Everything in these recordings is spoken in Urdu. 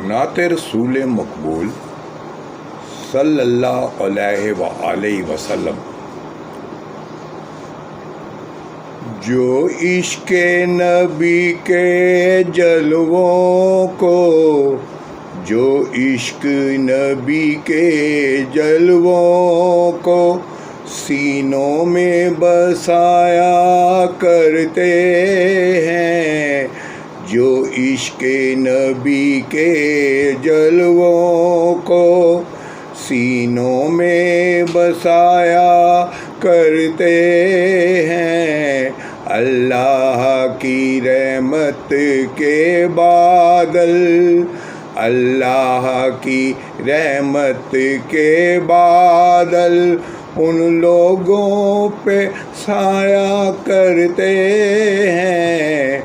نعت رسول مقبول صلی اللہ علیہ وآلہ وسلم۔ جو عشق نبی کے جلووں کو، جو عشق نبی کے جلووں کو سینوں میں بسایا کرتے ہیں، جو عشق نبی کے جلووں کو سینوں میں بسایا کرتے ہیں، اللہ کی رحمت کے بادل، اللہ کی رحمت کے بادل ان لوگوں پہ سایہ کرتے ہیں،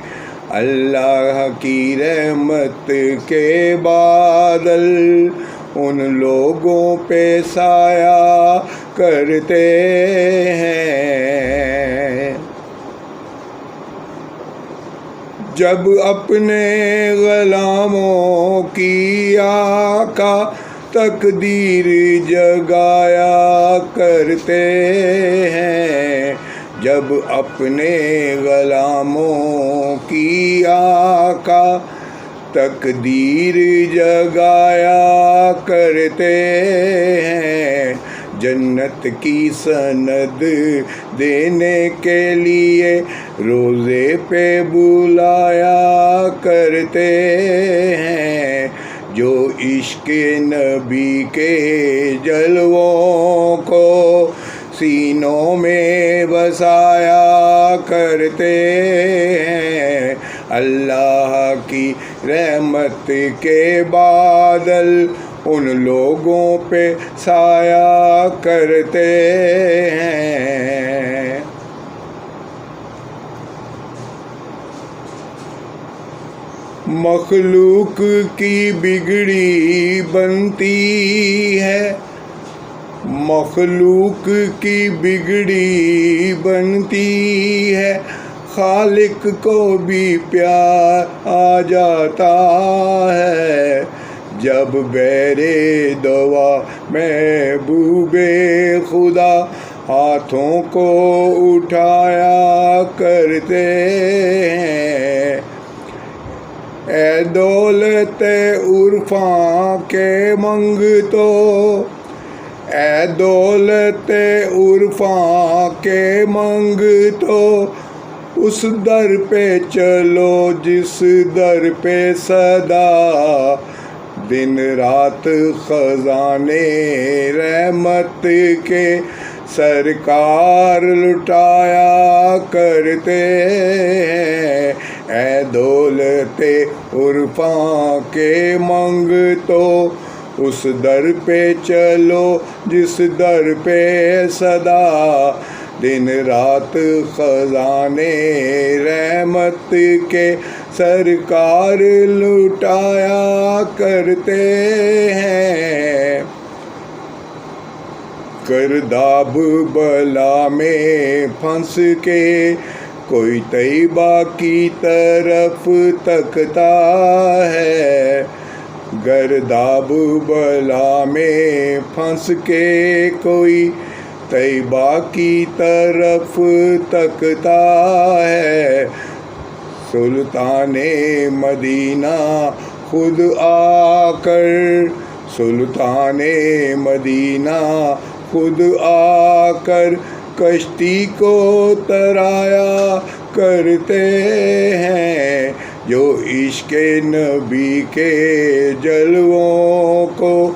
اللہ کی رحمت کے بادل ان لوگوں پہ سایہ کرتے ہیں۔ جب اپنے غلاموں کی آقا تقدیر جگایا کرتے ہیں، جب اپنے غلاموں کی آقا تقدیر جگایا کرتے ہیں، جنت کی سند دینے کے لیے روزے پہ بلایا کرتے ہیں، جو عشق نبی کے جلووں کو سینوں میں بسایا کرتے ہیں، اللہ کی رحمت کے بادل ان لوگوں پہ سایہ کرتے ہیں۔ مخلوق کی بگڑی بنتی ہے، مخلوق کی بگڑی بنتی ہے، خالق کو بھی پیار آ جاتا ہے، جب بیر دوا محبوب خدا ہاتھوں کو اٹھایا کرتے ہیں، اے دولت عرفاں کے منگتو، اے دولت عرفاں کے منگتو، اس در پہ چلو جس در پہ صدا دن رات خزانے رحمت کے سرکار لٹایا کرتے ہیں، اے دولت عرفاں کے منگتو، اس در پہ چلو جس در پہ صدا دن رات خزانے رحمت کے سرکار لٹایا کرتے ہیں۔ گرداب بلا میں پھنس کے کوئی طیبہ کی طرف تکتا ہے، گرداب بلا میں پھنس کے کوئی طیبہ کی طرف تکتا ہے، سلطان مدینہ خود آ کر، سلطان مدینہ خود آ کر کشتی کو ترایا کرتے ہیں، جو عشق نبی کے جلووں کو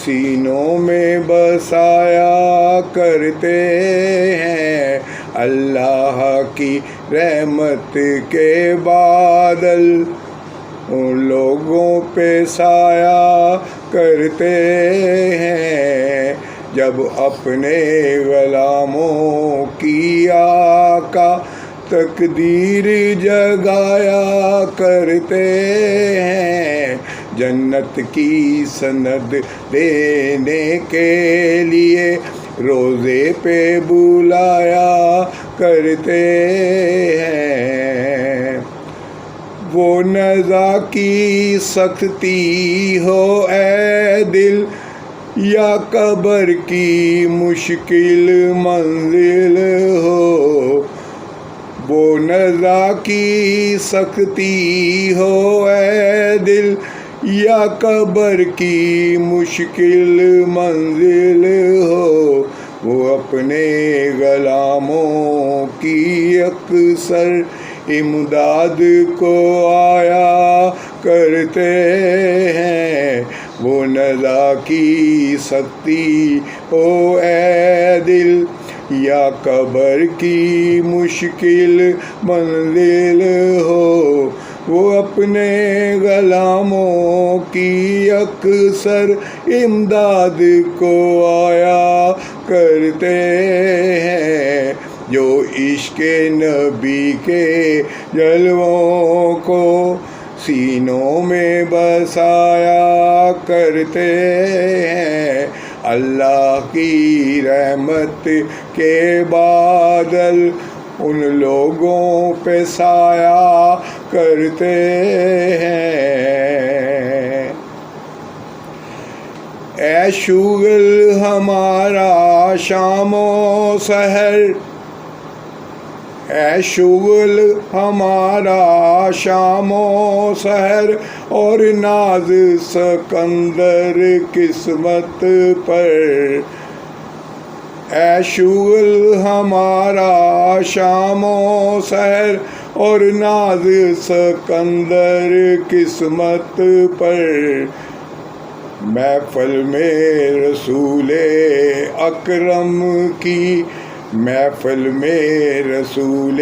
سینوں میں بسایا کرتے ہیں، اللہ کی رحمت کے بادل ان لوگوں پہ سایہ کرتے ہیں، جب اپنے غلاموں کی آقا تقدیر جگایا کرتے ہیں، جنت کی سند دینے کے لیے روزے پہ بلایا کرتے ہیں، وہ نزا کی سختی ہو اے دل یا قبر کی مشکل منزل ہو، وہ نزا کی سختی ہو اے دل یا قبر کی مشکل منزل ہو، وہ اپنے غلاموں کی اکثر امداد کو آیا کرتے ہیں، وہ نزا کی سختی ہو اے دل یا قبر کی مشکل منزل ہو، وہ اپنے غلاموں کی اکثر امداد کو آیا کرتے ہیں، جو عشق نبی کے جلووں کو سینوں میں بسایا کرتے ہیں، اللہ کی رحمت کے بادل ان لوگوں پہ سایہ کرتے ہیں۔ اے شغل ہمارا شام و سحر، اے شغل ہمارا شام و سحر اور ناز سکندر قسمت پر، اے شغل ہمارا شام و سحر اور ناز سکندر قسمت پر، محفل میں رسول اکرم کی، محفل میں رسول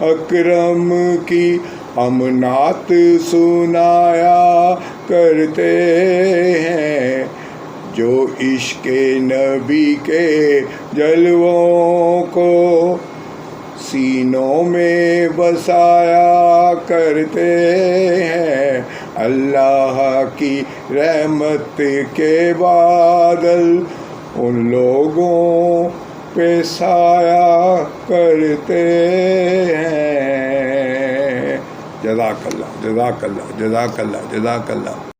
اکرم کی ہم نعت سنایا کرتے ہیں، جو عشق نبی کے جلووں کو سینوں میں بسایا کرتے ہیں، اللہ کی رحمت کے بادل ان لوگوں پہ سایہ کرتے ہیں۔ جزاک اللہ، جزاک اللہ، جزاک اللہ، جزاک اللہ۔